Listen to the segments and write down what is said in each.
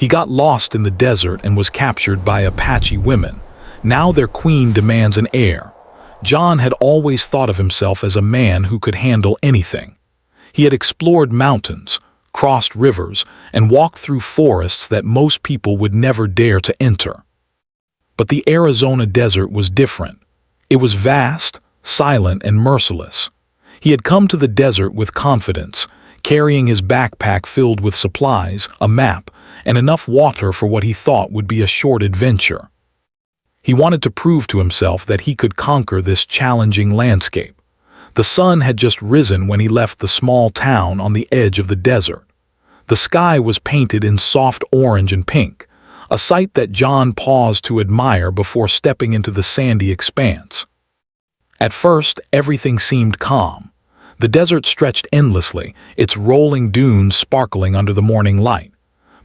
He got lost in the desert and was captured by Apache women. Now their queen demands an heir. John had always thought of himself as a man who could handle anything. He had explored mountains, crossed rivers, and walked through forests that most people would never dare to enter. But the Arizona desert was different. It was vast, silent, and merciless. He had come to the desert with confidence, carrying his backpack filled with supplies, a map, and enough water for what he thought would be a short adventure. He wanted to prove to himself that he could conquer this challenging landscape. The sun had just risen when he left the small town on the edge of the desert. The sky was painted in soft orange and pink, a sight that John paused to admire before stepping into the sandy expanse. At first, everything seemed calm. The desert stretched endlessly, its rolling dunes sparkling under the morning light.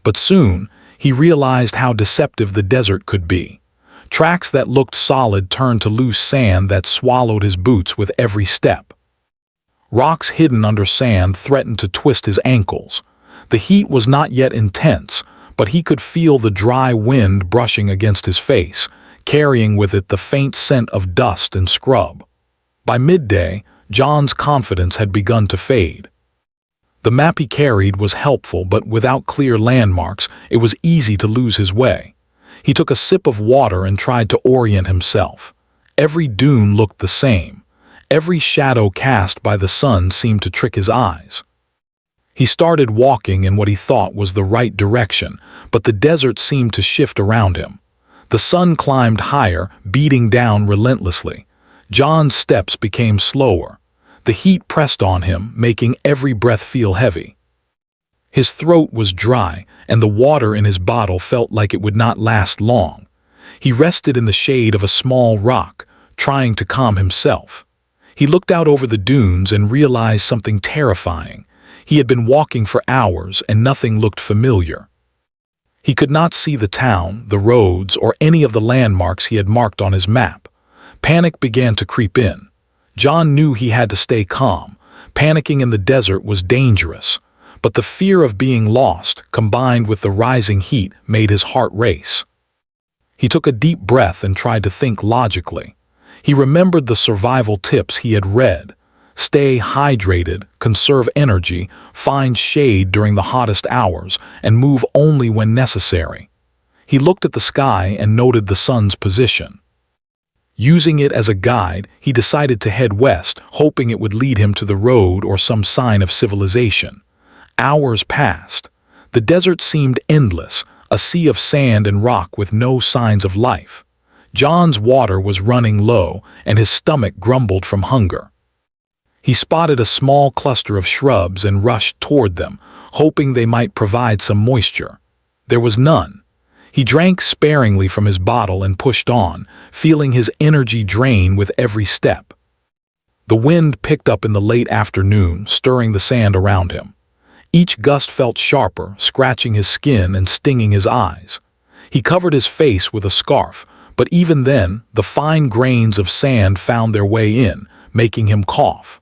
But soon, he realized how deceptive the desert could be. Tracks that looked solid turned to loose sand that swallowed his boots with every step. Rocks hidden under sand threatened to twist his ankles. The heat was not yet intense, but he could feel the dry wind brushing against his face, carrying with it the faint scent of dust and scrub. By midday, John's confidence had begun to fade. The map he carried was helpful, but without clear landmarks, it was easy to lose his way. He took a sip of water and tried to orient himself. Every dune looked the same. Every shadow cast by the sun seemed to trick his eyes. He started walking in what he thought was the right direction, but the desert seemed to shift around him. The sun climbed higher, beating down relentlessly. John's steps became slower. The heat pressed on him, making every breath feel heavy. His throat was dry, and the water in his bottle felt like it would not last long. He rested in the shade of a small rock, trying to calm himself. He looked out over the dunes and realized something terrifying. He had been walking for hours, and nothing looked familiar. He could not see the town, the roads, or any of the landmarks he had marked on his map. Panic began to creep in. John knew he had to stay calm. Panicking in the desert was dangerous. But the fear of being lost, combined with the rising heat, made his heart race. He took a deep breath and tried to think logically. He remembered the survival tips he had read. Stay hydrated, conserve energy, find shade during the hottest hours, and move only when necessary. He looked at the sky and noted the sun's position. Using it as a guide, he decided to head west, hoping it would lead him to the road or some sign of civilization. Hours passed. The desert seemed endless, a sea of sand and rock with no signs of life. John's water was running low, and his stomach grumbled from hunger. He spotted a small cluster of shrubs and rushed toward them, hoping they might provide some moisture. There was none. He drank sparingly from his bottle and pushed on, feeling his energy drain with every step. The wind picked up in the late afternoon, stirring the sand around him. Each gust felt sharper, scratching his skin and stinging his eyes. He covered his face with a scarf, but even then, the fine grains of sand found their way in, making him cough.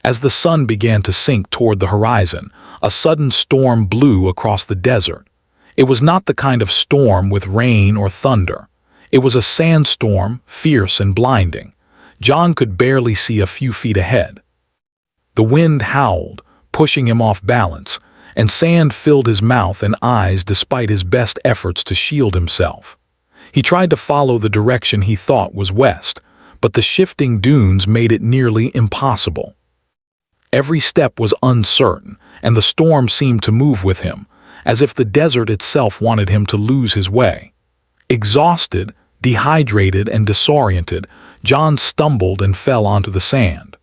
As the sun began to sink toward the horizon, a sudden storm blew across the desert. It was not the kind of storm with rain or thunder. It was a sandstorm, fierce and blinding. John could barely see a few feet ahead. The wind howled, pushing him off balance, and sand filled his mouth and eyes despite his best efforts to shield himself. He tried to follow the direction he thought was west, but the shifting dunes made it nearly impossible. Every step was uncertain, and the storm seemed to move with him, as if the desert itself wanted him to lose his way. Exhausted, dehydrated, and disoriented, John stumbled and fell onto the sand.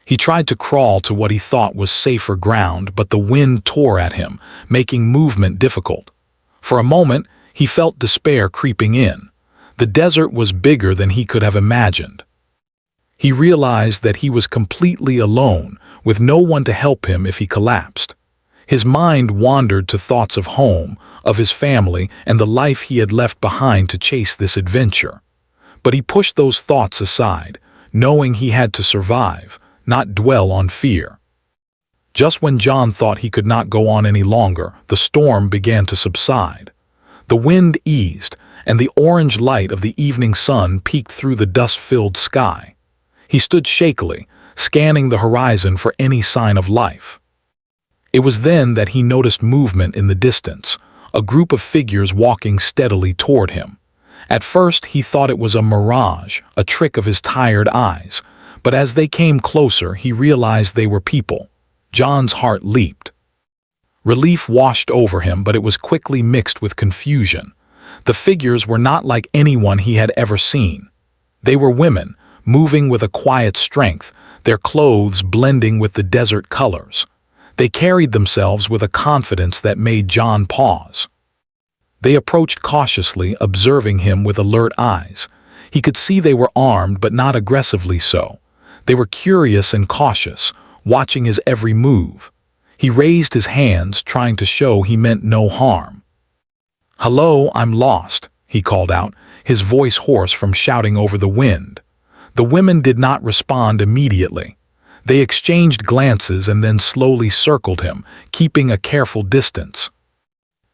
He tried to crawl to what he thought was safer ground, but the wind tore at him, making movement difficult. For a moment, he felt despair creeping in. The desert was bigger than he could have imagined. He realized that he was completely alone, with no one to help him if he collapsed. His mind wandered to thoughts of home, of his family, and the life he had left behind to chase this adventure. But he pushed those thoughts aside, knowing he had to survive, not dwell on fear. Just when John thought he could not go on any longer, the storm began to subside. The wind eased, and the orange light of the evening sun peeked through the dust-filled sky. He stood shakily, scanning the horizon for any sign of life. It was then that he noticed movement in the distance, a group of figures walking steadily toward him. At first he thought it was a mirage, a trick of his tired eyes, but as they came closer he realized they were people. John's heart leaped. Relief washed over him, but it was quickly mixed with confusion. The figures were not like anyone he had ever seen. They were women, moving with a quiet strength, their clothes blending with the desert colors. They carried themselves with a confidence that made John pause. They approached cautiously, observing him with alert eyes. He could see they were armed, but not aggressively so. They were curious and cautious, watching his every move. He raised his hands, trying to show he meant no harm. "Hello, I'm lost," he called out, his voice hoarse from shouting over the wind. The women did not respond immediately. They exchanged glances and then slowly circled him, keeping a careful distance.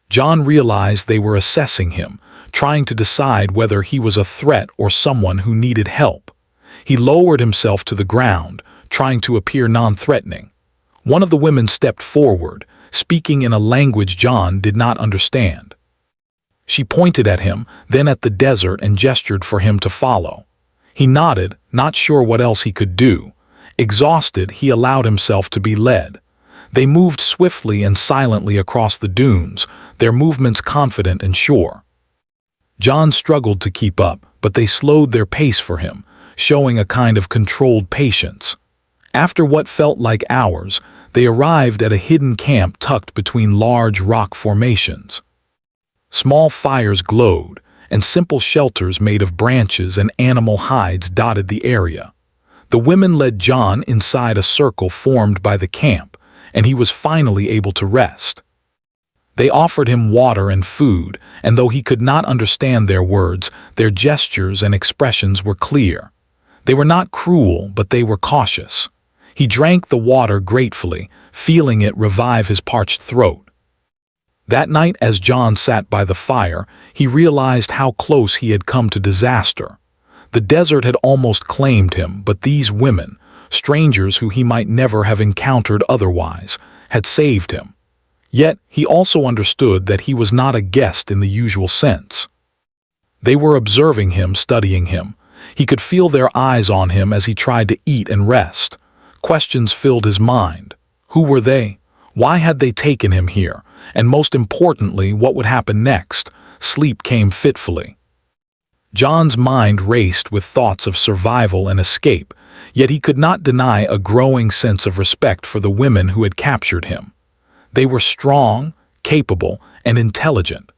John realized they were assessing him, trying to decide whether he was a threat or someone who needed help. He lowered himself to the ground, trying to appear non-threatening. One of the women stepped forward, speaking in a language John did not understand. She pointed at him, then at the desert, and gestured for him to follow. He nodded, not sure what else he could do. Exhausted, he allowed himself to be led. They moved swiftly and silently across the dunes, their movements confident and sure. John struggled to keep up, but they slowed their pace for him, showing a kind of controlled patience. After what felt like hours, they arrived at a hidden camp tucked between large rock formations. Small fires glowed, and simple shelters made of branches and animal hides dotted the area. The women led John inside a circle formed by the camp, and he was finally able to rest. They offered him water and food, and though he could not understand their words, their gestures and expressions were clear. They were not cruel, but they were cautious. He drank the water gratefully, feeling it revive his parched throat. That night, as John sat by the fire, he realized how close he had come to disaster. The desert had almost claimed him, but these women, strangers who he might never have encountered otherwise, had saved him. Yet he also understood that he was not a guest in the usual sense. They were observing him, studying him. He could feel their eyes on him as he tried to eat and rest. Questions filled his mind. Who were they? Why had they taken him here? And most importantly, what would happen next? Sleep came fitfully. John's mind raced with thoughts of survival and escape, yet he could not deny a growing sense of respect for the women who had captured him. They were strong, capable, and intelligent.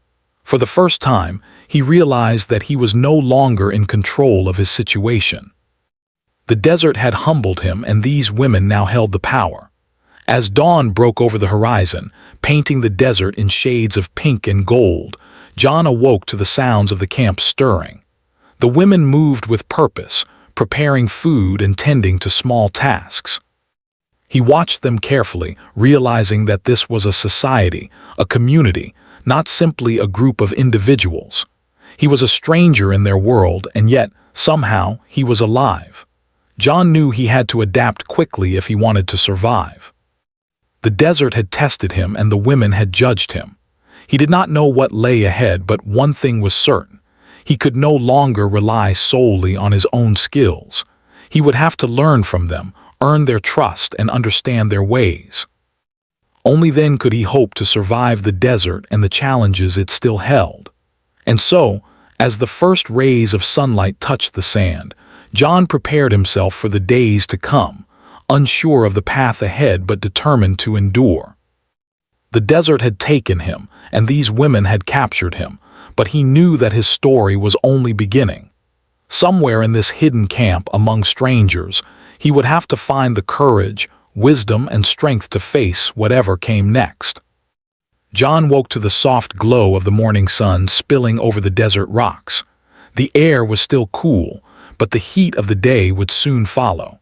For the first time, he realized that he was no longer in control of his situation. The desert had humbled him, and these women now held the power. As dawn broke over the horizon, painting the desert in shades of pink and gold, John awoke to the sounds of the camp stirring. The women moved with purpose, preparing food and tending to small tasks. He watched them carefully, realizing that this was a society, a community, not simply a group of individuals. He was a stranger in their world, and yet, somehow, he was alive. John knew he had to adapt quickly if he wanted to survive. The desert had tested him, and the women had judged him. He did not know what lay ahead, but one thing was certain. He could no longer rely solely on his own skills. He would have to learn from them, earn their trust, and understand their ways. Only then could he hope to survive the desert and the challenges it still held. And so, as the first rays of sunlight touched the sand, John prepared himself for the days to come, unsure of the path ahead but determined to endure. The desert had taken him, and these women had captured him, but he knew that his story was only beginning. Somewhere in this hidden camp among strangers, he would have to find the courage, wisdom, and strength to face whatever came next. John woke to the soft glow of the morning sun spilling over the desert rocks. The air was still cool, but the heat of the day would soon follow.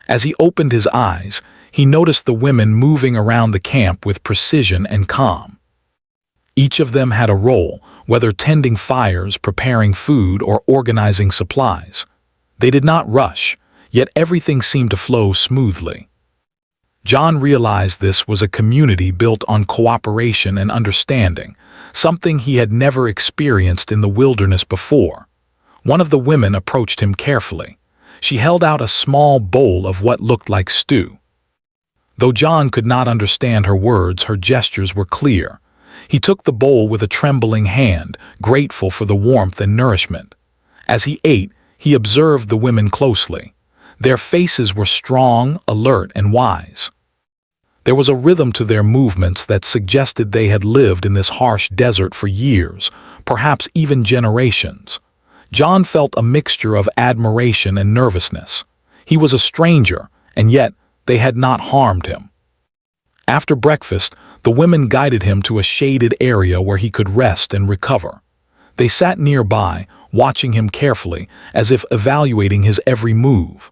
As he opened his eyes, he noticed the women moving around the camp with precision and calm. Each of them had a role, whether tending fires, preparing food, or organizing supplies. They did not rush, yet everything seemed to flow smoothly. John realized this was a community built on cooperation and understanding, something he had never experienced in the wilderness before. One of the women approached him carefully. She held out a small bowl of what looked like stew. Though John could not understand her words, her gestures were clear. He took the bowl with a trembling hand, grateful for the warmth and nourishment. As he ate, he observed the women closely. Their faces were strong, alert, and wise. There was a rhythm to their movements that suggested they had lived in this harsh desert for years, perhaps even generations. John felt a mixture of admiration and nervousness. He was a stranger, and yet they had not harmed him. After breakfast, the women guided him to a shaded area where he could rest and recover. They sat nearby, watching him carefully, as if evaluating his every move.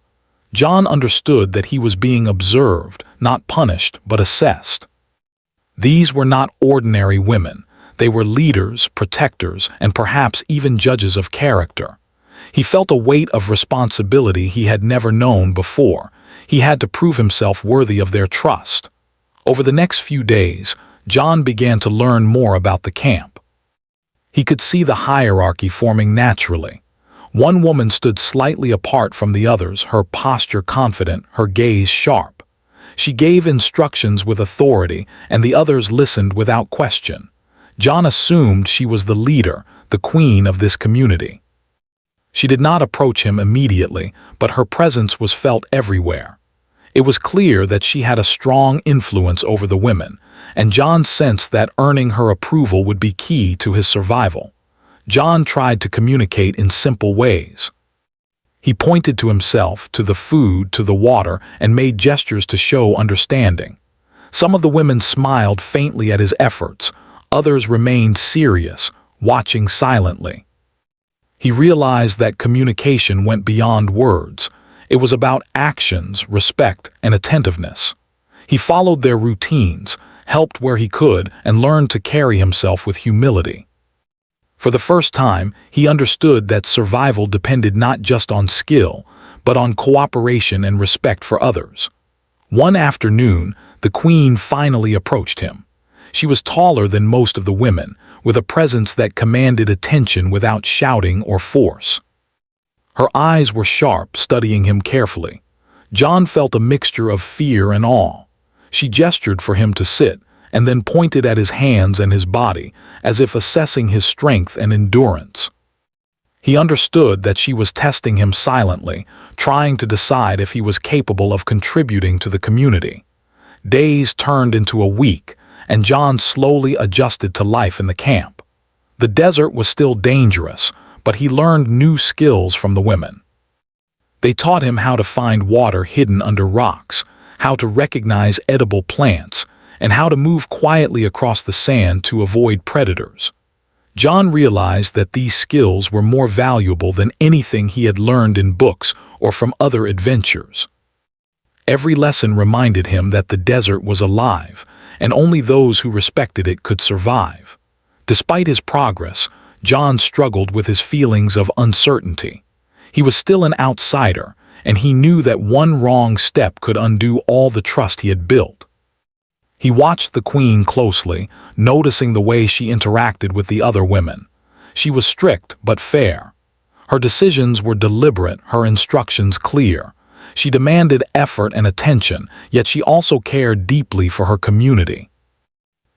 John understood that he was being observed, not punished, but assessed. These were not ordinary women. They were leaders, protectors, and perhaps even judges of character. He felt a weight of responsibility he had never known before. He had to prove himself worthy of their trust. Over the next few days, John began to learn more about the camp. He could see the hierarchy forming naturally. One woman stood slightly apart from the others, her posture confident, her gaze sharp. She gave instructions with authority, and the others listened without question. John assumed she was the leader, the queen of this community. She did not approach him immediately, but her presence was felt everywhere. It was clear that she had a strong influence over the women, and John sensed that earning her approval would be key to his survival. John tried to communicate in simple ways. He pointed to himself, to the food, to the water, and made gestures to show understanding. Some of the women smiled faintly at his efforts. Others remained serious, watching silently. He realized that communication went beyond words. It was about actions, respect, and attentiveness. He followed their routines, helped where he could, and learned to carry himself with humility. For the first time, he understood that survival depended not just on skill, but on cooperation and respect for others. One afternoon, the queen finally approached him. She was taller than most of the women, with a presence that commanded attention without shouting or force. Her eyes were sharp, studying him carefully. John felt a mixture of fear and awe. She gestured for him to sit, and then pointed at his hands and his body, as if assessing his strength and endurance. He understood that she was testing him silently, trying to decide if he was capable of contributing to the community. Days turned into a week, and John slowly adjusted to life in the camp. The desert was still dangerous, but he learned new skills from the women. They taught him how to find water hidden under rocks, how to recognize edible plants, and how to move quietly across the sand to avoid predators. John realized that these skills were more valuable than anything he had learned in books or from other adventures. Every lesson reminded him that the desert was alive, and only those who respected it could survive. Despite his progress, John struggled with his feelings of uncertainty. He was still an outsider, and he knew that one wrong step could undo all the trust he had built. He watched the queen closely, noticing the way she interacted with the other women. She was strict but fair. Her decisions were deliberate, her instructions clear. She demanded effort and attention, yet she also cared deeply for her community.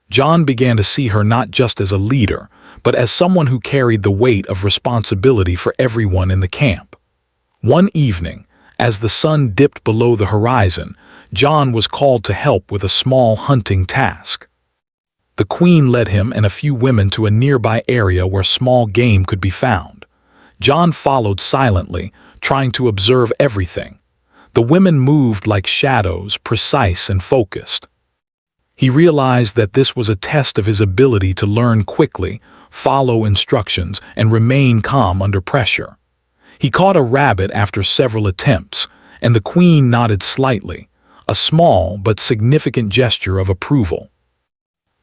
John began to see her not just as a leader, but as someone who carried the weight of responsibility for everyone in the camp. One evening, as the sun dipped below the horizon, John was called to help with a small hunting task. The queen led him and a few women to a nearby area where small game could be found. John followed silently, trying to observe everything. The women moved like shadows, precise and focused. He realized that this was a test of his ability to learn quickly, follow instructions, and remain calm under pressure. He caught a rabbit after several attempts, and the queen nodded slightly. a small but significant gesture of approval.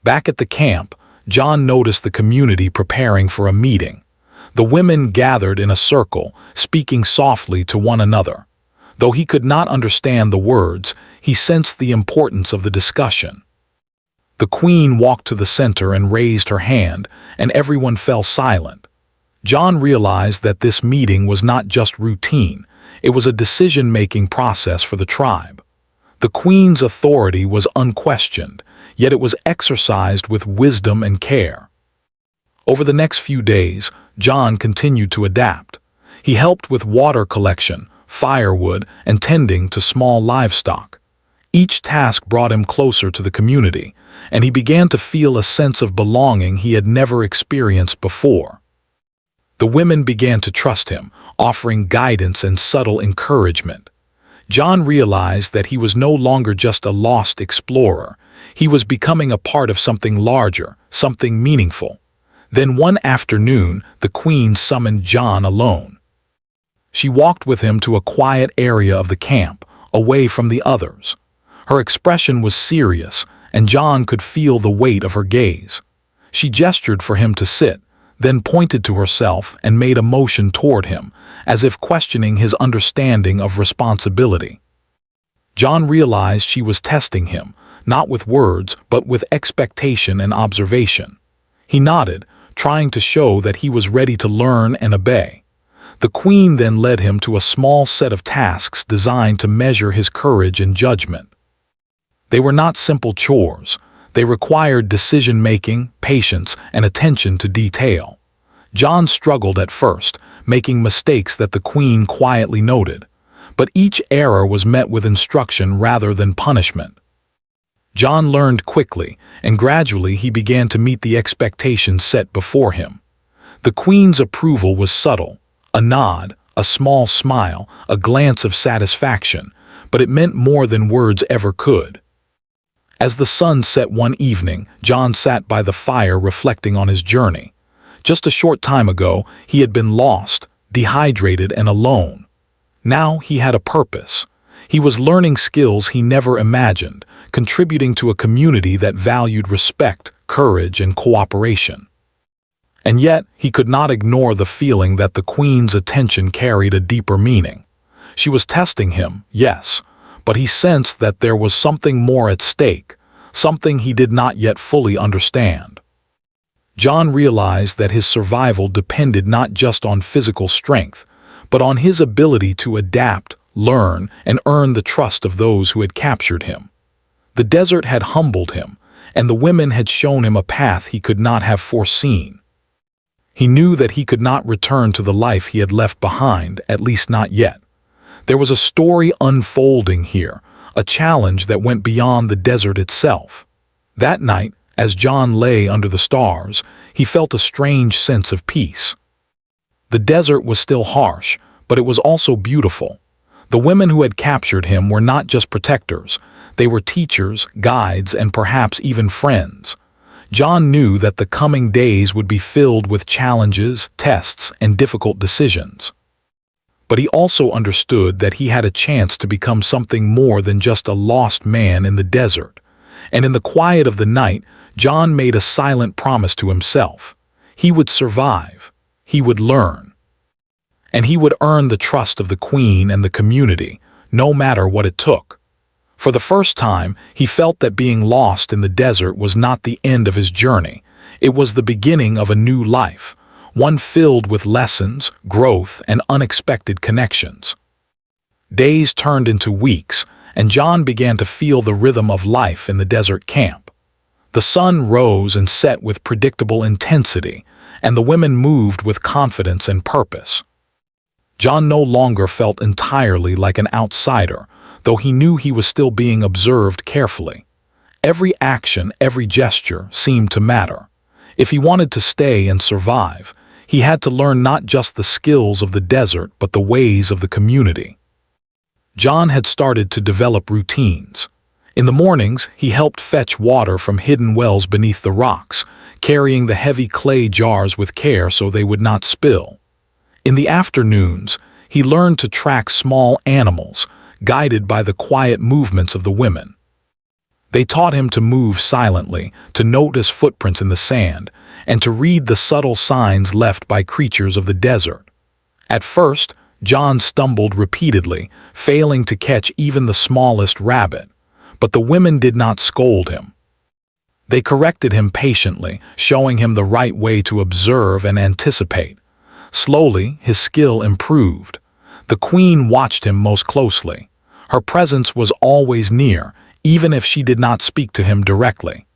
Back at the camp, John noticed the community preparing for a meeting. The women gathered in a circle, speaking softly to one another. Though he could not understand the words, he sensed the importance of the discussion. The queen walked to the center and raised her hand, and everyone fell silent. John realized that this meeting was not just routine, it was a decision-making process for the tribe. The queen's authority was unquestioned, yet it was exercised with wisdom and care. Over the next few days, John continued to adapt. He helped with water collection, firewood, and tending to small livestock. Each task brought him closer to the community, and he began to feel a sense of belonging he had never experienced before. The women began to trust him, offering guidance and subtle encouragement. John realized that he was no longer just a lost explorer. He was becoming a part of something larger, something meaningful. Then one afternoon, the queen summoned John alone. She walked with him to a quiet area of the camp, away from the others. Her expression was serious, and John could feel the weight of her gaze. She gestured for him to sit, then pointed to herself and made a motion toward him, as if questioning his understanding of responsibility. John realized she was testing him, not with words, but with expectation and observation. He nodded, trying to show that he was ready to learn and obey. The queen then led him to a small set of tasks designed to measure his courage and judgment. They were not simple chores. They required decision-making, patience, and attention to detail. John struggled at first, making mistakes that the queen quietly noted, but each error was met with instruction rather than punishment. John learned quickly, and gradually he began to meet the expectations set before him. The queen's approval was subtle, a nod, a small smile, a glance of satisfaction, but it meant more than words ever could. As the sun set one evening, John sat by the fire reflecting on his journey. Just a short time ago, he had been lost, dehydrated, and alone. Now he had a purpose. He was learning skills he never imagined, contributing to a community that valued respect, courage, and cooperation. And yet, he could not ignore the feeling that the queen's attention carried a deeper meaning. She was testing him, yes, but he sensed that there was something more at stake, something he did not yet fully understand. John realized that his survival depended not just on physical strength, but on his ability to adapt, learn, and earn the trust of those who had captured him. The desert had humbled him, and the women had shown him a path he could not have foreseen. He knew that he could not return to the life he had left behind, at least not yet. There was a story unfolding here, a challenge that went beyond the desert itself. That night, as John lay under the stars, he felt a strange sense of peace. The desert was still harsh, but it was also beautiful. The women who had captured him were not just protectors, they were teachers, guides, and perhaps even friends. John knew that the coming days would be filled with challenges, tests, and difficult decisions. But he also understood that he had a chance to become something more than just a lost man in the desert. And in the quiet of the night, John made a silent promise to himself. He would survive. He would learn. And he would earn the trust of the queen and the community, no matter what it took. For the first time, he felt that being lost in the desert was not the end of his journey. It was the beginning of a new life, one filled with lessons, growth, and unexpected connections. Days turned into weeks, and John began to feel the rhythm of life in the desert camp. The sun rose and set with predictable intensity, and the women moved with confidence and purpose. John no longer felt entirely like an outsider, though he knew he was still being observed carefully. Every action, every gesture seemed to matter. If he wanted to stay and survive, he had to learn not just the skills of the desert, but the ways of the community. John had started to develop routines. In the mornings, he helped fetch water from hidden wells beneath the rocks, carrying the heavy clay jars with care so they would not spill. In the afternoons, he learned to track small animals, guided by the quiet movements of the women. They taught him to move silently, to notice footprints in the sand, and to read the subtle signs left by creatures of the desert. At first, John stumbled repeatedly, failing to catch even the smallest rabbit, but the women did not scold him. They corrected him patiently, showing him the right way to observe and anticipate. Slowly, his skill improved. The queen watched him most closely. Her presence was always near, even if she did not speak to him directly.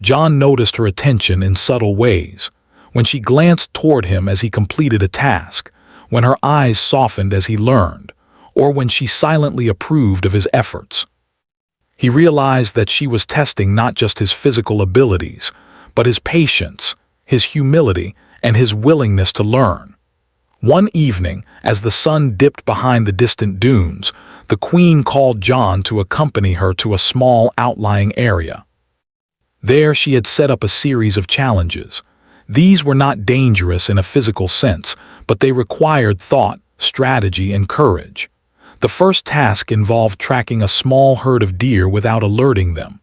John noticed her attention in subtle ways. When she glanced toward him as he completed a task, when her eyes softened as he learned, or when she silently approved of his efforts. He realized that she was testing not just his physical abilities, but his patience, his humility, and his willingness to learn. One evening, as the sun dipped behind the distant dunes, the queen called John to accompany her to a small outlying area. There she had set up a series of challenges. These were not dangerous in a physical sense, but they required thought, strategy, and courage. The first task involved tracking a small herd of deer without alerting them.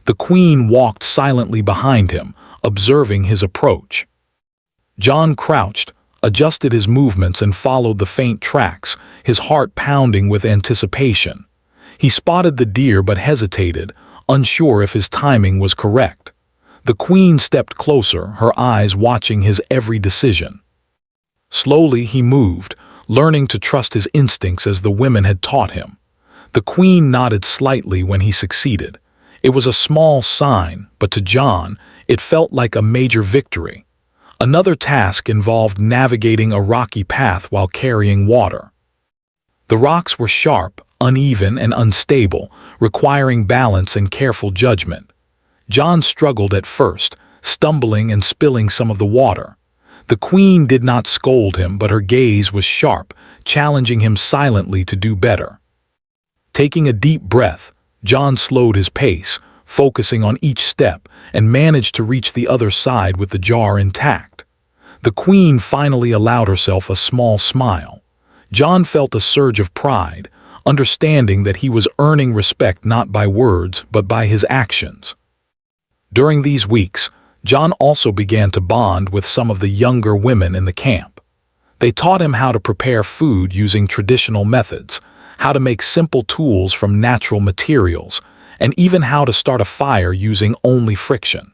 The queen walked silently behind him, observing his approach. John crouched, adjusted his movements, and followed the faint tracks, his heart pounding with anticipation. He spotted the deer but hesitated, unsure if his timing was correct. The queen stepped closer, her eyes watching his every decision. Slowly he moved, learning to trust his instincts as the women had taught him. The queen nodded slightly when he succeeded. It was a small sign, but to John, it felt like a major victory. Another task involved navigating a rocky path while carrying water. The rocks were sharp, uneven, and unstable, requiring balance and careful judgment. John struggled at first, stumbling and spilling some of the water. The queen did not scold him, but her gaze was sharp, challenging him silently to do better. Taking a deep breath, John slowed his pace, focusing on each step, and managed to reach the other side with the jar intact. The queen finally allowed herself a small smile. John felt a surge of pride, understanding that he was earning respect not by words but by his actions. During these weeks, John also began to bond with some of the younger women in the camp. They taught him how to prepare food using traditional methods, how to make simple tools from natural materials, and even how to start a fire using only friction.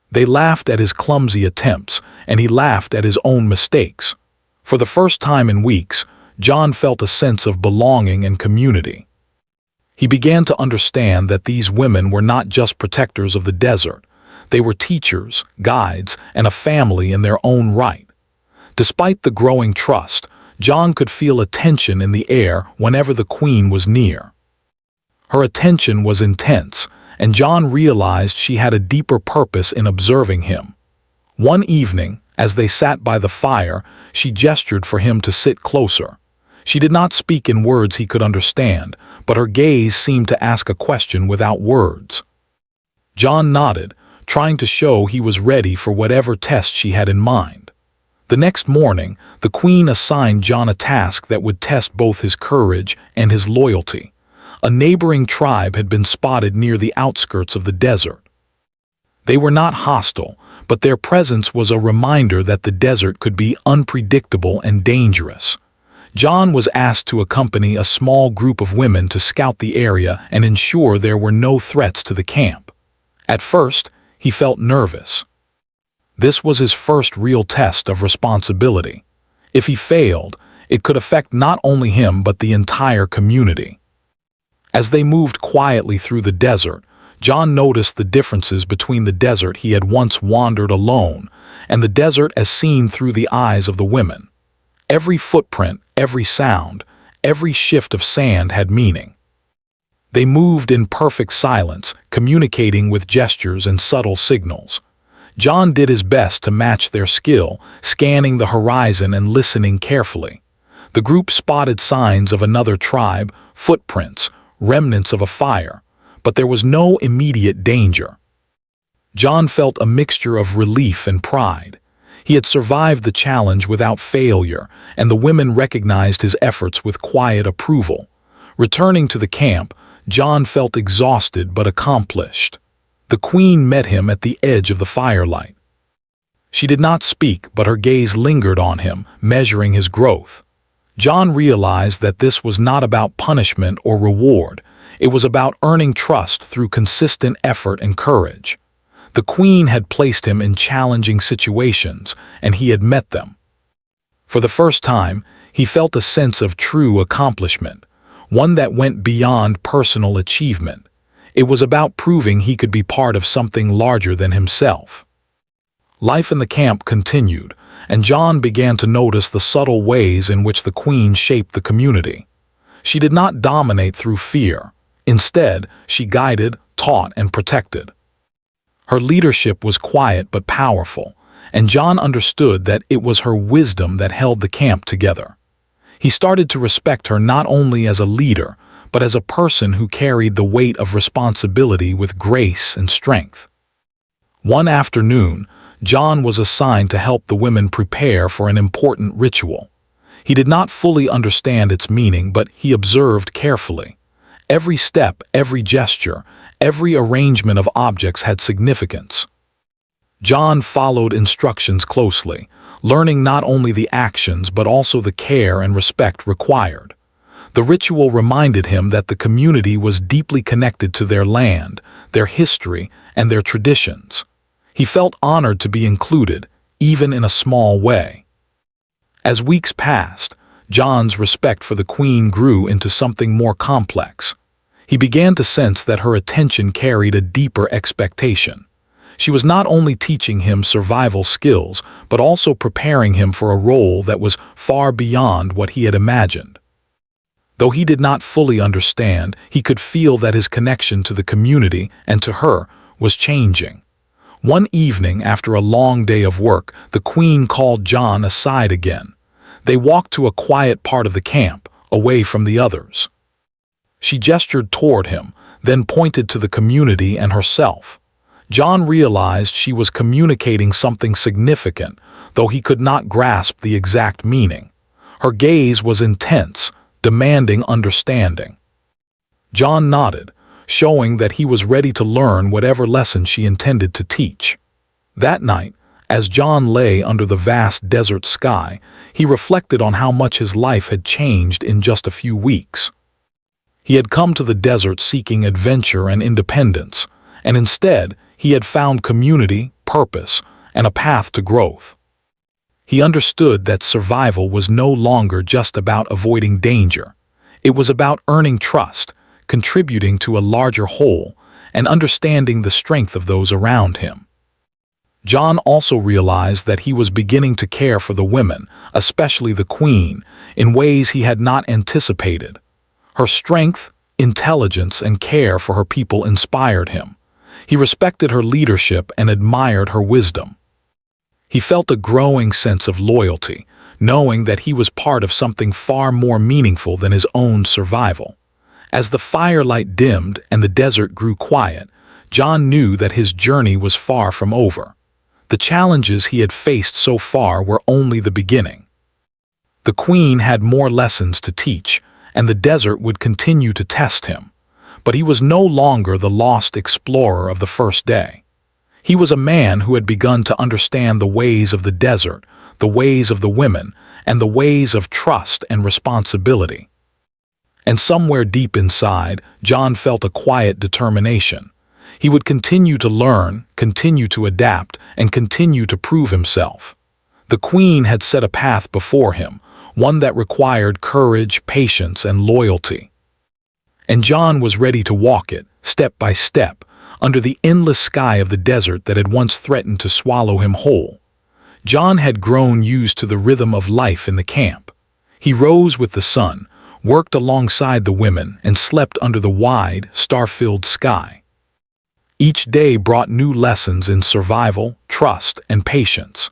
They laughed at his clumsy attempts, and he laughed at his own mistakes. For the first time in weeks, John felt a sense of belonging and community. He began to understand that these women were not just protectors of the desert. They were teachers, guides, and a family in their own right. Despite the growing trust, John could feel a tension in the air whenever the queen was near. Her attention was intense, and John realized she had a deeper purpose in observing him. One evening, as they sat by the fire, she gestured for him to sit closer. She did not speak in words he could understand, but her gaze seemed to ask a question without words. John nodded, trying to show he was ready for whatever test she had in mind. The next morning, the queen assigned John a task that would test both his courage and his loyalty. A neighboring tribe had been spotted near the outskirts of the desert. They were not hostile, but their presence was a reminder that the desert could be unpredictable and dangerous. John was asked to accompany a small group of women to scout the area and ensure there were no threats to the camp. At first, he felt nervous. This was his first real test of responsibility. If he failed, it could affect not only him but the entire community. As they moved quietly through the desert, John noticed the differences between the desert he had once wandered alone and the desert as seen through the eyes of the women. Every footprint, every sound, every shift of sand had meaning. They moved in perfect silence, communicating with gestures and subtle signals. John did his best to match their skill, scanning the horizon and listening carefully. The group spotted signs of another tribe, footprints, remnants of a fire, but there was no immediate danger. John felt a mixture of relief and pride. He had survived the challenge without failure, and the women recognized his efforts with quiet approval. Returning to the camp, John felt exhausted but accomplished. The queen met him at the edge of the firelight. She did not speak, but her gaze lingered on him, measuring his growth. John realized that this was not about punishment or reward. It was about earning trust through consistent effort and courage. The queen had placed him in challenging situations, and he had met them. For the first time, he felt a sense of true accomplishment, one that went beyond personal achievement. It was about proving he could be part of something larger than himself. Life in the camp continued, and John began to notice the subtle ways in which the queen shaped the community. She did not dominate through fear. Instead, she guided, taught, and protected. Her leadership was quiet but powerful, and John understood that it was her wisdom that held the camp together. He started to respect her not only as a leader, but as a person who carried the weight of responsibility with grace and strength. One afternoon, John was assigned to help the women prepare for an important ritual. He did not fully understand its meaning, but he observed carefully. Every step, every gesture, every arrangement of objects had significance. John followed instructions closely, learning not only the actions but also the care and respect required. The ritual reminded him that the community was deeply connected to their land, their history, and their traditions. He felt honored to be included, even in a small way. As weeks passed, John's respect for the queen grew into something more complex. He began to sense that her attention carried a deeper expectation. She was not only teaching him survival skills, but also preparing him for a role that was far beyond what he had imagined. Though he did not fully understand, he could feel that his connection to the community and to her was changing. One evening, after a long day of work, the queen called John aside again. They walked to a quiet part of the camp, away from the others. She gestured toward him, then pointed to the community and herself. John realized she was communicating something significant, though he could not grasp the exact meaning. Her gaze was intense, demanding understanding. John nodded, showing that he was ready to learn whatever lesson she intended to teach. That night, as John lay under the vast desert sky, he reflected on how much his life had changed in just a few weeks. He had come to the desert seeking adventure and independence, and instead, he had found community, purpose, and a path to growth. He understood that survival was no longer just about avoiding danger. It was about earning trust, contributing to a larger whole, and understanding the strength of those around him. John also realized that he was beginning to care for the women, especially the queen, in ways he had not anticipated. Her strength, intelligence, and care for her people inspired him. He respected her leadership and admired her wisdom. He felt a growing sense of loyalty, knowing that he was part of something far more meaningful than his own survival. As the firelight dimmed and the desert grew quiet, John knew that his journey was far from over. The challenges he had faced so far were only the beginning. The queen had more lessons to teach, and the desert would continue to test him. But he was no longer the lost explorer of the first day. He was a man who had begun to understand the ways of the desert, the ways of the women, and the ways of trust and responsibility. And somewhere deep inside, John felt a quiet determination. He would continue to learn, continue to adapt, and continue to prove himself. The queen had set a path before him, one that required courage, patience, and loyalty. And John was ready to walk it, step by step, under the endless sky of the desert that had once threatened to swallow him whole. John had grown used to the rhythm of life in the camp. He rose with the sun, worked alongside the women, and slept under the wide, star-filled sky. Each day brought new lessons in survival, trust, and patience.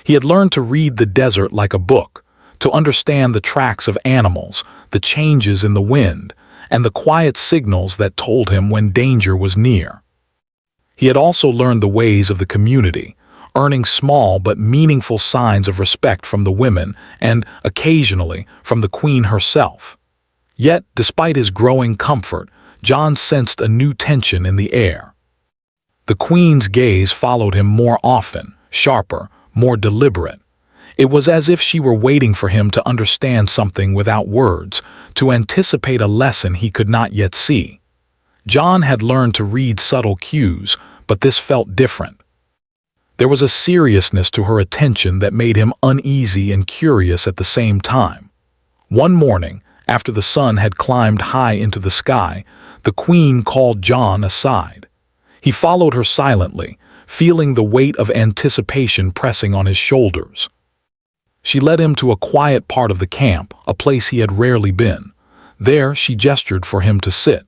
He had learned to read the desert like a book, to understand the tracks of animals, the changes in the wind, and the quiet signals that told him when danger was near. He had also learned the ways of the community, earning small but meaningful signs of respect from the women and, occasionally, from the queen herself. Yet, despite his growing comfort, John sensed a new tension in the air. The queen's gaze followed him more often, sharper, more deliberate. It was as if she were waiting for him to understand something without words, to anticipate a lesson he could not yet see. John had learned to read subtle cues, but this felt different. There was a seriousness to her attention that made him uneasy and curious at the same time. One morning, after the sun had climbed high into the sky, the queen called John aside. He followed her silently, feeling the weight of anticipation pressing on his shoulders. She led him to a quiet part of the camp, a place he had rarely been. There she gestured for him to sit.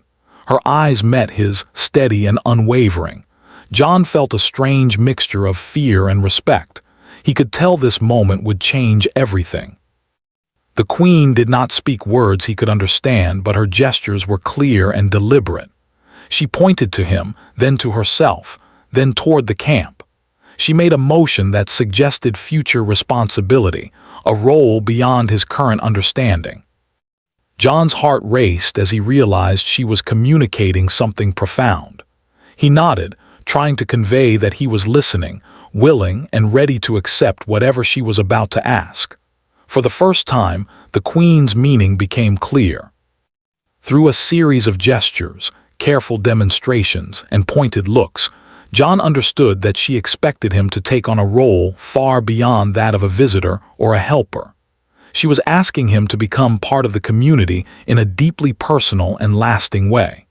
Her eyes met his, steady and unwavering. John felt a strange mixture of fear and respect. He could tell this moment would change everything. The queen did not speak words he could understand, but her gestures were clear and deliberate. She pointed to him, then to herself, then toward the camp. She made a motion that suggested future responsibility, a role beyond his current understanding. John's heart raced as he realized she was communicating something profound. He nodded, trying to convey that he was listening, willing and ready to accept whatever she was about to ask. For the first time, the queen's meaning became clear. Through a series of gestures, careful demonstrations, and pointed looks, John understood that she expected him to take on a role far beyond that of a visitor or a helper. She was asking him to become part of the community in a deeply personal and lasting way.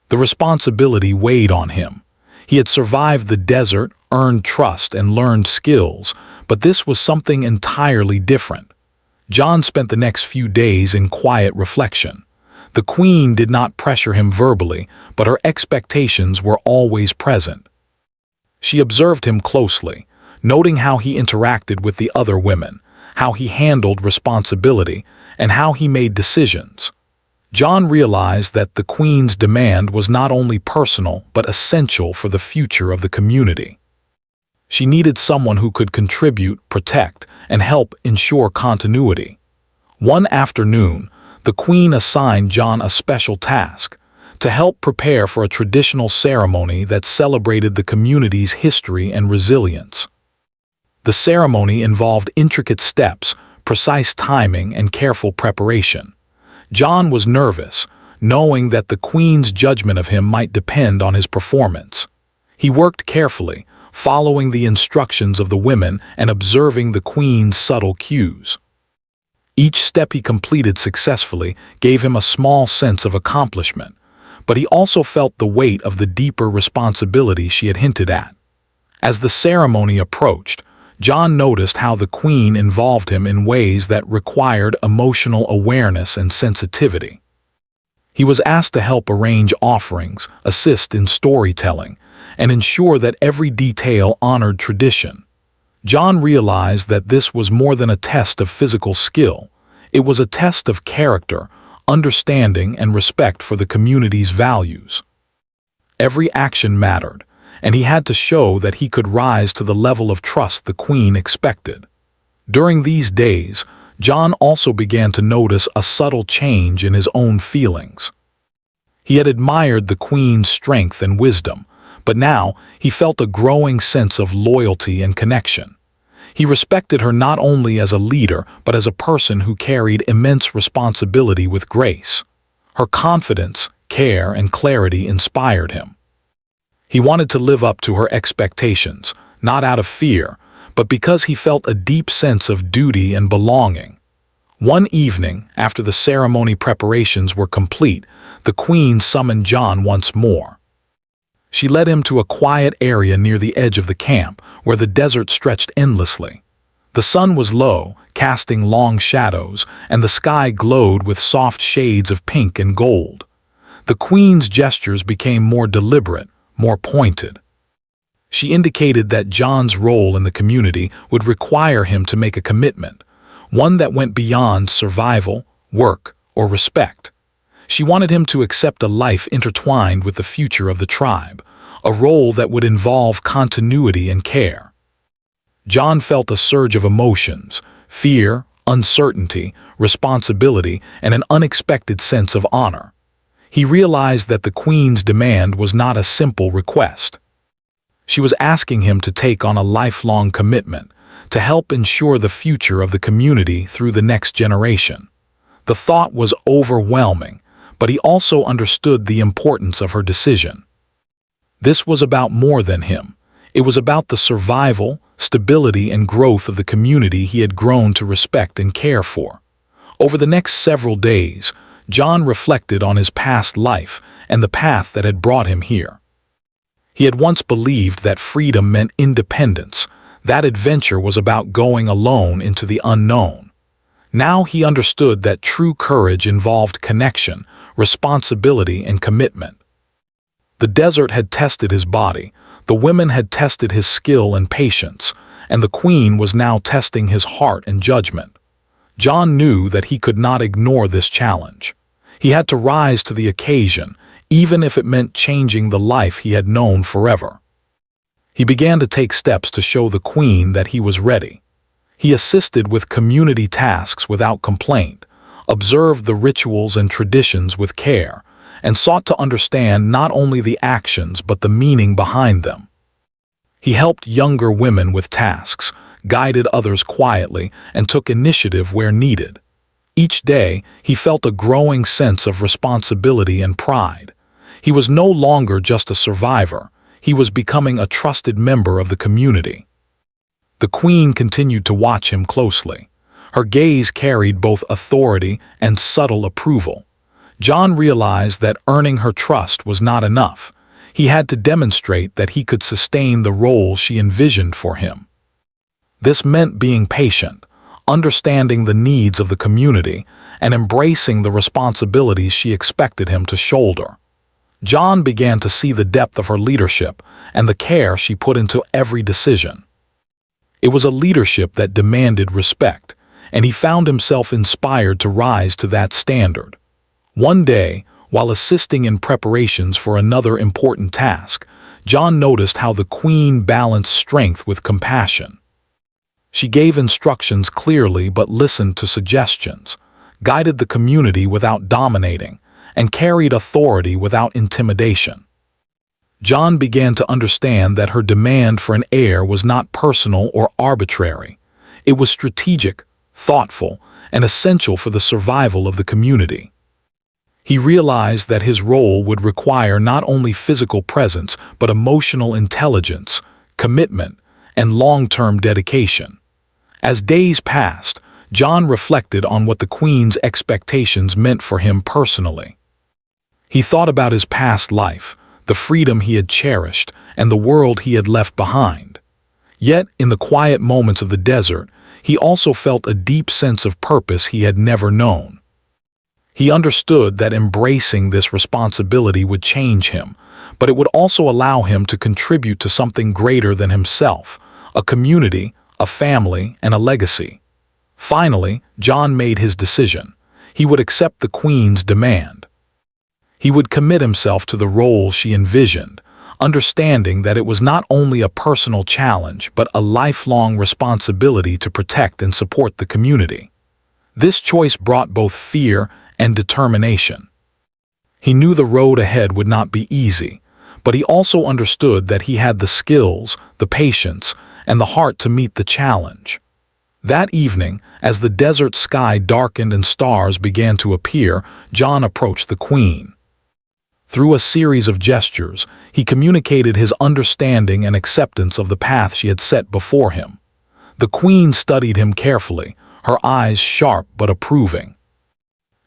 The responsibility weighed on him. He had survived the desert, earned trust, and learned skills, but this was something entirely different. John spent the next few days in quiet reflection. The queen did not pressure him verbally, but her expectations were always present. She observed him closely, noting how he interacted with the other women, how he handled responsibility, and how he made decisions. John realized that the queen's demand was not only personal but essential for the future of the community. She needed someone who could contribute, protect, and help ensure continuity. One afternoon, the queen assigned John a special task: to help prepare for a traditional ceremony that celebrated the community's history and resilience. The ceremony involved intricate steps, precise timing, and careful preparation. John was nervous, knowing that the queen's judgment of him might depend on his performance. He worked carefully, following the instructions of the women and observing the queen's subtle cues. Each step he completed successfully gave him a small sense of accomplishment, but he also felt the weight of the deeper responsibility she had hinted at. As the ceremony approached, John noticed how the queen involved him in ways that required emotional awareness and sensitivity. He was asked to help arrange offerings, assist in storytelling, and ensure that every detail honored tradition. John realized that this was more than a test of physical skill. It was a test of character, understanding, and respect for the community's values. Every action mattered, and he had to show that he could rise to the level of trust the queen expected. During these days, John also began to notice a subtle change in his own feelings. He had admired the queen's strength and wisdom, but now he felt a growing sense of loyalty and connection. He respected her not only as a leader, but as a person who carried immense responsibility with grace. Her confidence, care, and clarity inspired him. He wanted to live up to her expectations, not out of fear, but because he felt a deep sense of duty and belonging. One evening, after the ceremony preparations were complete, the queen summoned John once more. She led him to a quiet area near the edge of the camp, where the desert stretched endlessly. The sun was low, casting long shadows, and the sky glowed with soft shades of pink and gold. The queen's gestures became more deliberate, more pointed. She indicated that John's role in the community would require him to make a commitment, one that went beyond survival, work, or respect. She wanted him to accept a life intertwined with the future of the tribe, a role that would involve continuity and care. John felt a surge of emotions: fear, uncertainty, responsibility, and an unexpected sense of honor. He realized that the queen's demand was not a simple request. She was asking him to take on a lifelong commitment, to help ensure the future of the community through the next generation. The thought was overwhelming, but he also understood the importance of her decision. This was about more than him. It was about the survival, stability, and growth of the community he had grown to respect and care for. Over the next several days, John reflected on his past life and the path that had brought him here. He had once believed that freedom meant independence, that adventure was about going alone into the unknown. Now he understood that true courage involved connection, responsibility, and commitment. The desert had tested his body, the women had tested his skill and patience, and the queen was now testing his heart and judgment. John knew that he could not ignore this challenge. He had to rise to the occasion, even if it meant changing the life he had known forever. He began to take steps to show the queen that he was ready. He assisted with community tasks without complaint, observed the rituals and traditions with care, and sought to understand not only the actions but the meaning behind them. He helped younger women with tasks, guided others quietly, and took initiative where needed. Each day, he felt a growing sense of responsibility and pride. He was no longer just a survivor. He was becoming a trusted member of the community. The queen continued to watch him closely. Her gaze carried both authority and subtle approval. John realized that earning her trust was not enough. He had to demonstrate that he could sustain the role she envisioned for him. This meant being patient, understanding the needs of the community, and embracing the responsibilities she expected him to shoulder. John began to see the depth of her leadership and the care she put into every decision. It was a leadership that demanded respect, and he found himself inspired to rise to that standard. One day, while assisting in preparations for another important task, John noticed how the queen balanced strength with compassion. She gave instructions clearly but listened to suggestions, guided the community without dominating, and carried authority without intimidation. John began to understand that her demand for an heir was not personal or arbitrary. It was strategic, thoughtful, and essential for the survival of the community. He realized that his role would require not only physical presence but emotional intelligence, commitment, and long-term dedication. As days passed, John reflected on what the queen's expectations meant for him personally. He thought about his past life, the freedom he had cherished, and the world he had left behind. Yet, in the quiet moments of the desert, he also felt a deep sense of purpose he had never known. He understood that embracing this responsibility would change him, but it would also allow him to contribute to something greater than himself, a community, a family, and a legacy. Finally, John made his decision. He would accept the queen's demand. He would commit himself to the role she envisioned, understanding that it was not only a personal challenge but a lifelong responsibility to protect and support the community. This choice brought both fear and determination. He knew the road ahead would not be easy, but he also understood that he had the skills, the patience, and the heart to meet the challenge. That evening, as the desert sky darkened and stars began to appear, John approached the queen. Through a series of gestures, he communicated his understanding and acceptance of the path she had set before him. The queen studied him carefully, her eyes sharp but approving.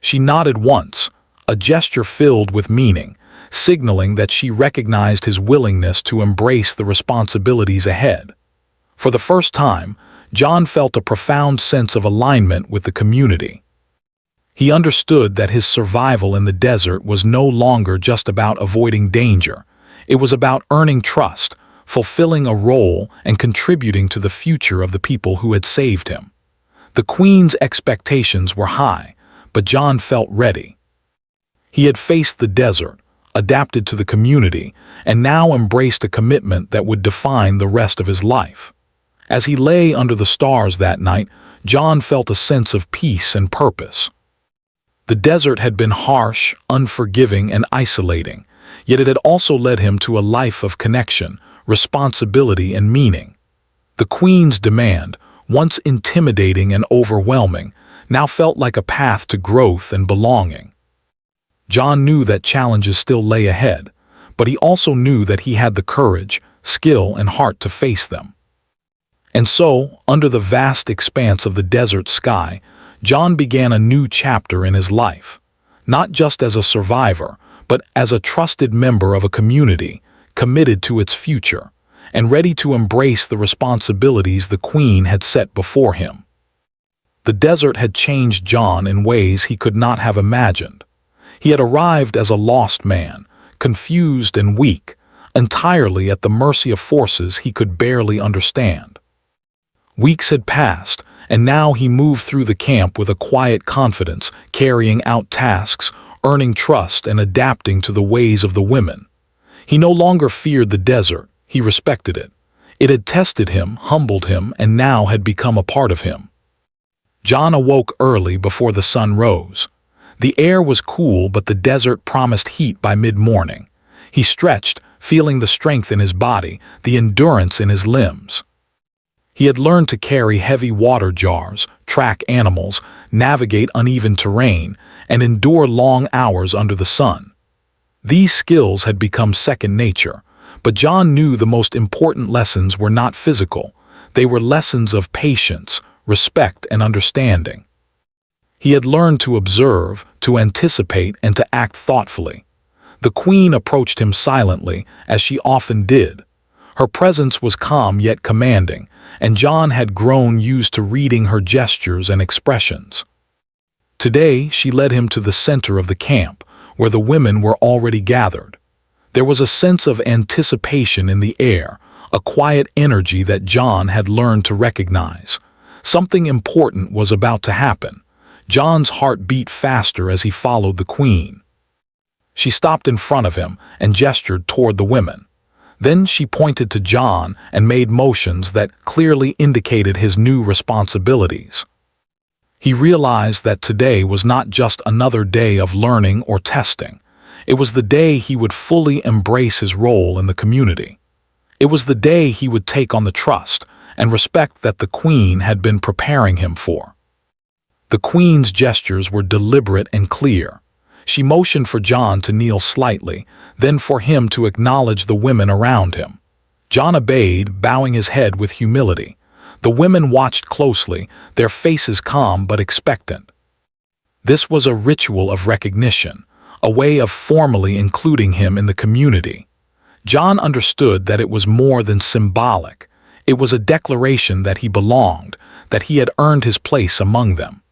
She nodded once, a gesture filled with meaning, signaling that she recognized his willingness to embrace the responsibilities ahead. For the first time, John felt a profound sense of alignment with the community. He understood that his survival in the desert was no longer just about avoiding danger. It was about earning trust, fulfilling a role, and contributing to the future of the people who had saved him. The queen's expectations were high, but John felt ready. He had faced the desert, adapted to the community, and now embraced a commitment that would define the rest of his life. As he lay under the stars that night, John felt a sense of peace and purpose. The desert had been harsh, unforgiving, and isolating, yet it had also led him to a life of connection, responsibility, and meaning. The Queen's demand, once intimidating and overwhelming, now felt like a path to growth and belonging. John knew that challenges still lay ahead, but he also knew that he had the courage, skill, and heart to face them. And so, under the vast expanse of the desert sky, John began a new chapter in his life, not just as a survivor, but as a trusted member of a community, committed to its future, and ready to embrace the responsibilities the Queen had set before him. The desert had changed John in ways he could not have imagined. He had arrived as a lost man, confused and weak, entirely at the mercy of forces he could barely understand. Weeks had passed, and now he moved through the camp with a quiet confidence, carrying out tasks, earning trust, and adapting to the ways of the women. He no longer feared the desert, he respected it. It had tested him, humbled him, and now had become a part of him. John awoke early before the sun rose. The air was cool, but the desert promised heat by mid-morning. He stretched, feeling the strength in his body, the endurance in his limbs. He had learned to carry heavy water jars, track animals, navigate uneven terrain, and endure long hours under the sun. These skills had become second nature, but John knew the most important lessons were not physical. They were lessons of patience, respect, and understanding. He had learned to observe, to anticipate, and to act thoughtfully. The Queen approached him silently, as she often did. Her presence was calm yet commanding, and John had grown used to reading her gestures and expressions. Today, she led him to the center of the camp, where the women were already gathered. There was a sense of anticipation in the air, a quiet energy that John had learned to recognize. Something important was about to happen. John's heart beat faster as he followed the Queen. She stopped in front of him and gestured toward the women. Then she pointed to John and made motions that clearly indicated his new responsibilities. He realized that today was not just another day of learning or testing. It was the day he would fully embrace his role in the community. It was the day he would take on the trust and respect that the Queen had been preparing him for. The Queen's gestures were deliberate and clear. She motioned for John to kneel slightly, then for him to acknowledge the women around him. John obeyed, bowing his head with humility. The women watched closely, their faces calm but expectant. This was a ritual of recognition, a way of formally including him in the community. John understood that it was more than symbolic. It was a declaration that he belonged, that he had earned his place among them.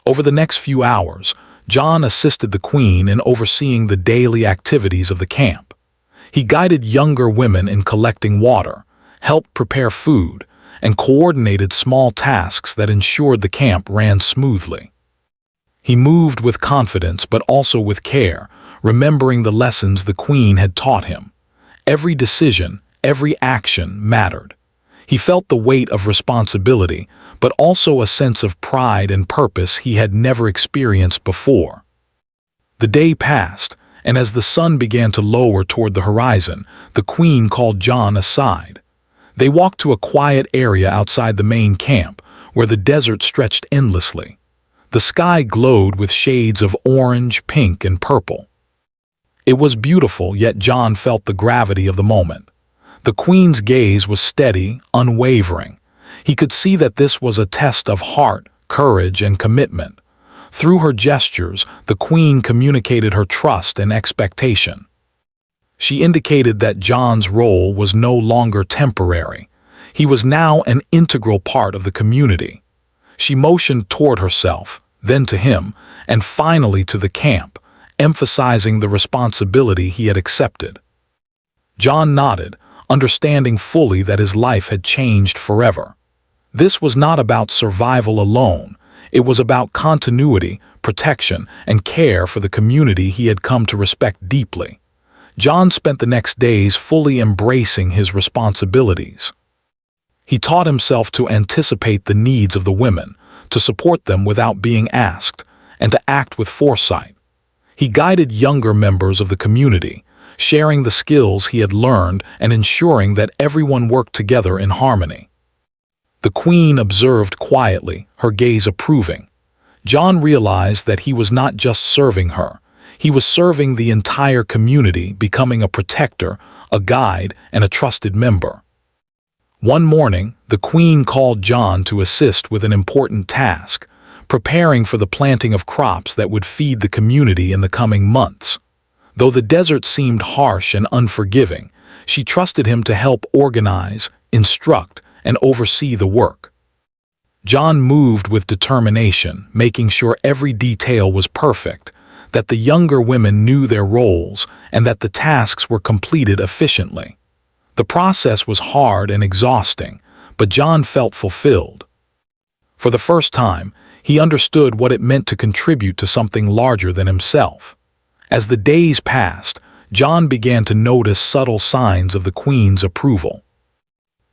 Over the next few hours, John assisted the Queen in overseeing the daily activities of the camp. He guided younger women in collecting water, helped prepare food, and coordinated small tasks that ensured the camp ran smoothly. He moved with confidence but also with care, remembering the lessons the Queen had taught him. Every decision, every action mattered. He felt the weight of responsibility, but also a sense of pride and purpose he had never experienced before. The day passed, and as the sun began to lower toward the horizon, the Queen called John aside. They walked to a quiet area outside the main camp, where the desert stretched endlessly. The sky glowed with shades of orange, pink, and purple. It was beautiful, yet John felt the gravity of the moment. The Queen's gaze was steady, unwavering. He could see that this was a test of heart, courage, and commitment. Through her gestures, the Queen communicated her trust and expectation. She indicated that John's role was no longer temporary. He was now an integral part of the community. She motioned toward herself, then to him, and finally to the camp, emphasizing the responsibility he had accepted. John nodded, understanding fully that his life had changed forever. This was not about survival alone. It was about continuity, protection, and care for the community he had come to respect deeply. John spent the next days fully embracing his responsibilities. He taught himself to anticipate the needs of the women, to support them without being asked, and to act with foresight. He guided younger members of the community, sharing the skills he had learned and ensuring that everyone worked together in harmony. The queen observed quietly, her gaze approving. John realized that he was not just serving her. He was serving the entire community, becoming a protector, a guide, and a trusted member. One morning, the queen called John to assist with an important task, preparing for the planting of crops that would feed the community in the coming months. Though the desert seemed harsh and unforgiving, she trusted him to help organize, instruct, and oversee the work. John moved with determination, making sure every detail was perfect, that the younger women knew their roles, and that the tasks were completed efficiently. The process was hard and exhausting, but John felt fulfilled. For the first time, he understood what it meant to contribute to something larger than himself. As the days passed, John began to notice subtle signs of the queen's approval.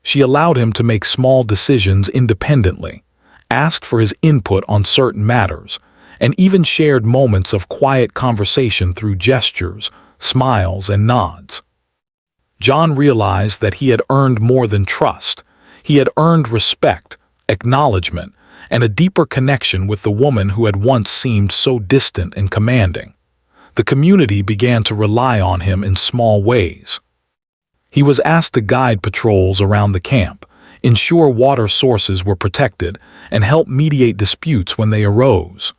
She allowed him to make small decisions independently, asked for his input on certain matters, and even shared moments of quiet conversation through gestures, smiles, and nods. John realized that he had earned more than trust. He had earned respect, acknowledgement, and a deeper connection with the woman who had once seemed so distant and commanding. The community began to rely on him in small ways. He was asked to guide patrols around the camp, ensure water sources were protected, and help mediate disputes when they arose.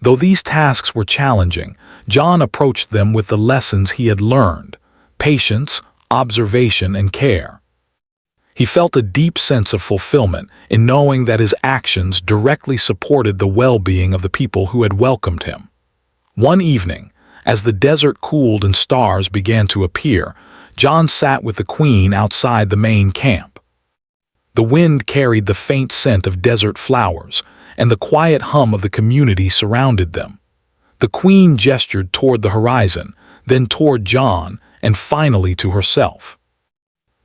Though these tasks were challenging, John approached them with the lessons he had learned: patience, observation, and care. He felt a deep sense of fulfillment in knowing that his actions directly supported the well-being of the people who had welcomed him. One evening, as the desert cooled and stars began to appear, John sat with the queen outside the main camp. The wind carried the faint scent of desert flowers, and the quiet hum of the community surrounded them. The queen gestured toward the horizon, then toward John, and finally to herself.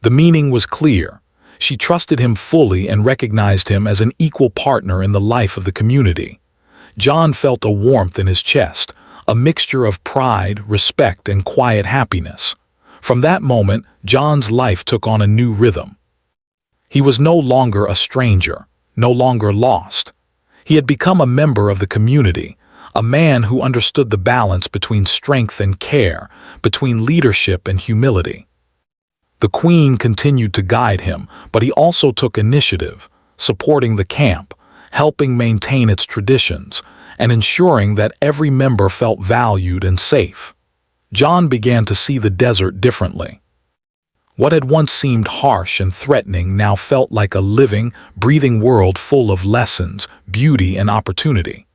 The meaning was clear. She trusted him fully and recognized him as an equal partner in the life of the community. John felt a warmth in his chest, a mixture of pride, respect, and quiet happiness. From that moment, John's life took on a new rhythm. He was no longer a stranger, no longer lost. He had become a member of the community, a man who understood the balance between strength and care, between leadership and humility. The queen continued to guide him, but he also took initiative, supporting the camp, helping maintain its traditions, and ensuring that every member felt valued and safe. John began to see the desert differently. What had once seemed harsh and threatening now felt like a living, breathing world full of lessons, beauty, and opportunity.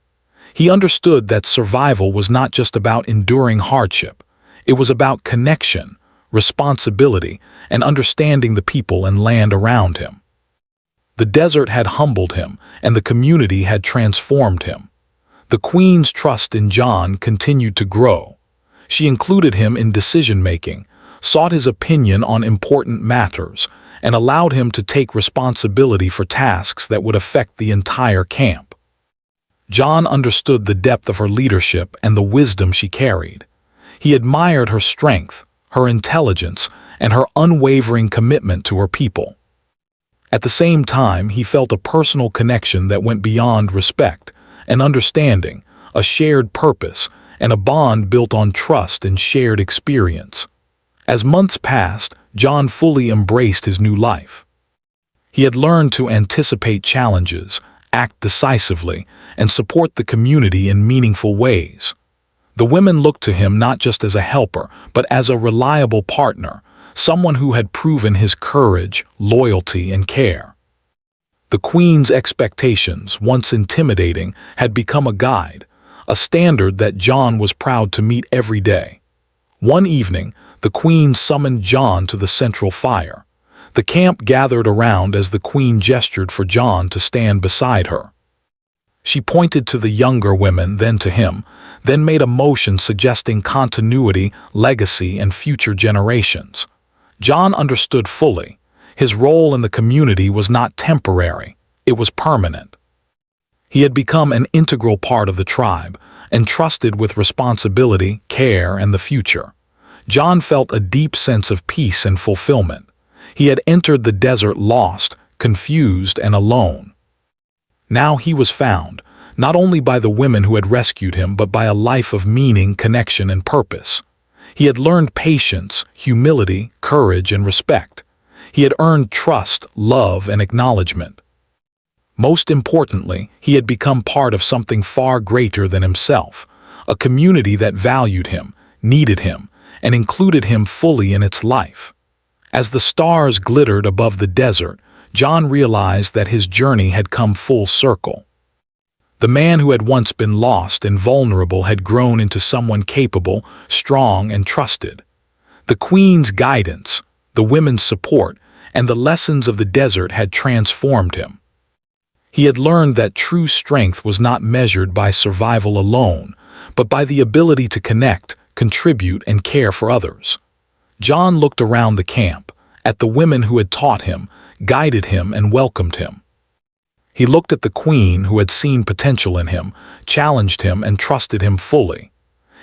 He understood that survival was not just about enduring hardship. It was about connection, responsibility, and understanding the people and land around him. The desert had humbled him, and the community had transformed him. The queen's trust in John continued to grow. She included him in decision-making, sought his opinion on important matters, and allowed him to take responsibility for tasks that would affect the entire camp. John understood the depth of her leadership and the wisdom she carried. He admired her strength, her intelligence, and her unwavering commitment to her people. At the same time, he felt a personal connection that went beyond respect, an understanding, a shared purpose, and a bond built on trust and shared experience. As months passed, John fully embraced his new life. He had learned to anticipate challenges, act decisively, and support the community in meaningful ways. The women looked to him not just as a helper, but as a reliable partner, someone who had proven his courage, loyalty, and care. The queen's expectations, once intimidating, had become a guide, a standard that John was proud to meet every day. One evening, the queen summoned John to the central fire. The camp gathered around as the queen gestured for John to stand beside her. She pointed to the younger women, then to him, then made a motion suggesting continuity, legacy, and future generations. John understood fully. His role in the community was not temporary, it was permanent. He had become an integral part of the tribe, entrusted with responsibility, care, and the future. John felt a deep sense of peace and fulfillment. He had entered the desert lost, confused, and alone. Now he was found, not only by the women who had rescued him, but by a life of meaning, connection, and purpose. He had learned patience, humility, courage, and respect. He had earned trust, love, and acknowledgement. Most importantly, he had become part of something far greater than himself, a community that valued him, needed him, and included him fully in its life. As the stars glittered above the desert, John realized that his journey had come full circle. The man who had once been lost and vulnerable had grown into someone capable, strong, and trusted. The Queen's guidance, the women's support, and the lessons of the desert had transformed him. He had learned that true strength was not measured by survival alone, but by the ability to connect, contribute, and care for others. John looked around the camp, at the women who had taught him, guided him, and welcomed him. He looked at the Queen who had seen potential in him, challenged him, and trusted him fully.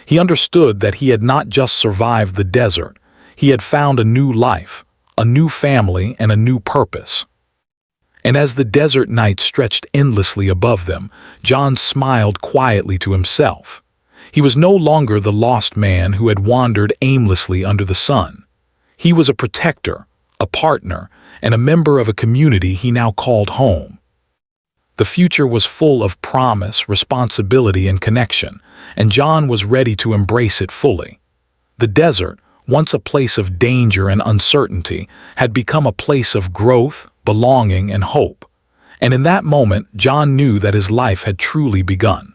He understood that he had not just survived the desert, he had found a new life, a new family, and a new purpose. And as the desert night stretched endlessly above them, John smiled quietly to himself. He was no longer the lost man who had wandered aimlessly under the sun. He was a protector, a partner, and a member of a community he now called home. The future was full of promise, responsibility, and connection, and John was ready to embrace it fully. The desert, once a place of danger and uncertainty, had become a place of growth, belonging, and hope. And in that moment, John knew that his life had truly begun.